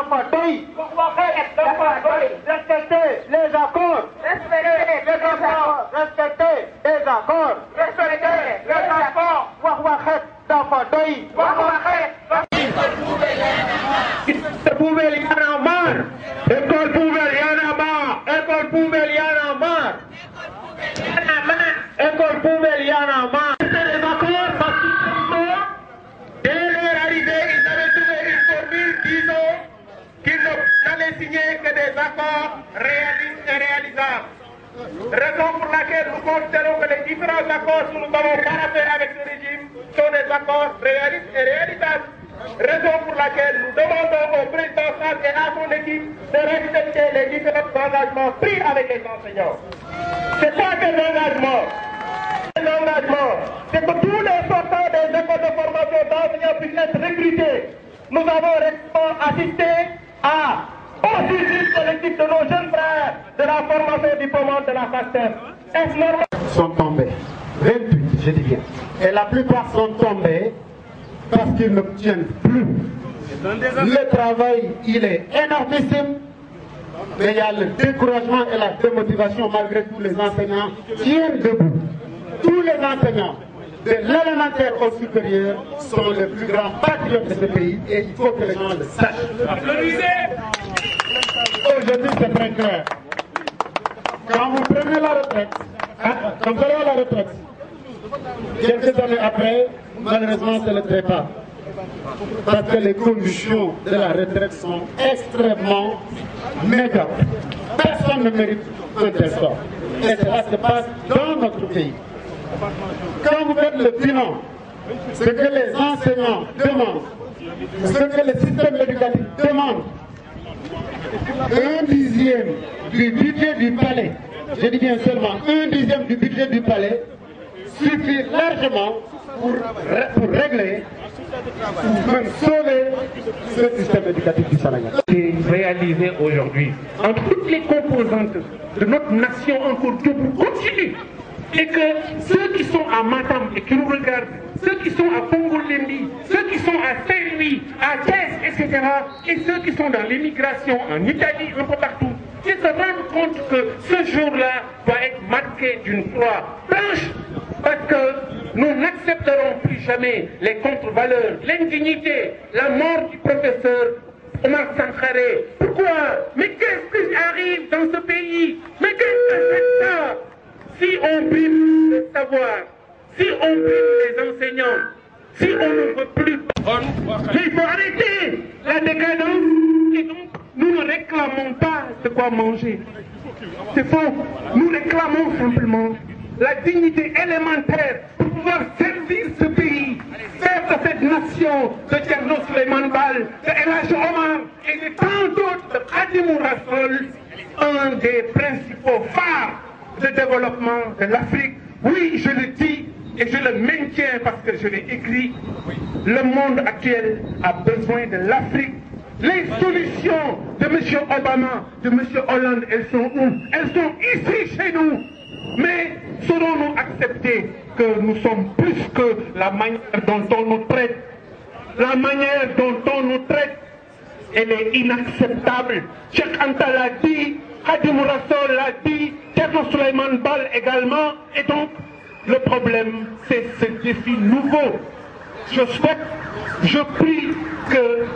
dafa doy. Respecter les accords. Respecter les accords. wax waxet dafa doy. École poubelle y'en a marre. École poubelle y'en a marre. École poubelle y'en a marre. École poubelle y'en a marre. Les accords parce que dès leur arrivée, ils avaient trouvé une formule disant qu'ils n'allaient signer que des accords réalistes et réalisables. Raison pour laquelle nous considérons que les différents accords que nous avons paraphés avec ce régime sont des accords réalistes et réalisables. Raison pour laquelle nous demandons au président Sall et à son équipe de respecter les différents engagements pris avec les enseignants. C'est pas des engagements. C'est que tous les sortants des écoles de formation d'enseignants puissent être recrutés. Nous avons récemment assisté au suicide collectif de nos jeunes frères de la formation diplômante de la FASTEF. Est-ce normal? Sont tombés. 28, je dis bien. Et la plupart sont tombés parce qu'ils ne tiennent plus. Le travail, il est énormissime, mais il y a le découragement et la démotivation malgré tout. Les enseignants tiennent debout. Tous les enseignants, de l'élémentaire au supérieur, sont les plus grands patriotes de ce pays et il faut que les gens le sachent. Aujourd'hui, c'est très clair. Quand vous prenez la retraite, quand vous allez à la retraite, quelques années après, malheureusement, c'est le trépas. Parce que les conditions de la retraite sont extrêmement médiocres. Personne ne mérite un tel sort. Et cela se passe dans notre pays. Quand vous faites le bilan, ce que les enseignants demandent, ce que le système éducatif demande, 1/10 du budget du palais, je dis bien seulement 1/10 du budget du palais, suffit largement pour régler, pour même sauver ce système éducatif du Sénégal. C'est réalisé aujourd'hui entre toutes les composantes de notre nation encore debout continue. Et que ceux qui sont à Matam et qui nous regardent, ceux qui sont à Pongolembi, ceux qui sont à Saint-Louis, à Thiès, etc., et ceux qui sont dans l'immigration en Italie, un peu partout, ils se rendent compte que ce jour-là doit être marqué d'une croix blanche, parce que nous n'accepterons plus jamais les contre-valeurs, l'indignité, la mort du professeur Omar Sankaré. Pourquoi? Mais qu'est-ce qui arrive dans ce pays? Mais qu'est-ce que c'est ça? Si on brime le savoir, si on brime les enseignants, si on ne veut plus, mais il faut arrêter la décadence. Et donc, nous ne réclamons pas de quoi manger. C'est faux. Nous réclamons simplement la dignité élémentaire pour pouvoir servir ce pays, faire de cette nation de Thierno Souleymane Baal, de El Hadji Omar et de tant d'autres de Khadimou Rassoul, un des principaux phares de développement de l'Afrique. Oui, je le dis et je le maintiens parce que je l'ai écrit. Le monde actuel a besoin de l'Afrique. Les solutions de M. Obama, de M. Hollande, elles sont où? Elles sont ici chez nous. Mais saurons-nous accepter que nous sommes plus que la manière dont on nous traite? La manière dont on nous traite, elle est inacceptable. Cheikh Anta l'a dit, Khadimou Rassoul l'a dit, Thierno Souleymane Baal également. Et donc, le problème, c'est ce défi nouveau. Je souhaite, je prie que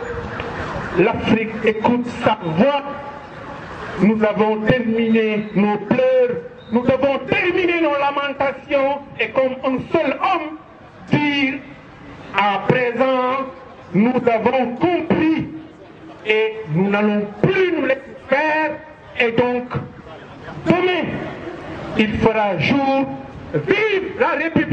l'Afrique écoute sa voix. Nous avons terminé nos pleurs, nous devons terminer nos lamentations et comme un seul homme dire à présent, nous avons compris et nous n'allons plus nous laisser faire. Et donc, demain, il fera jour. Vive la République!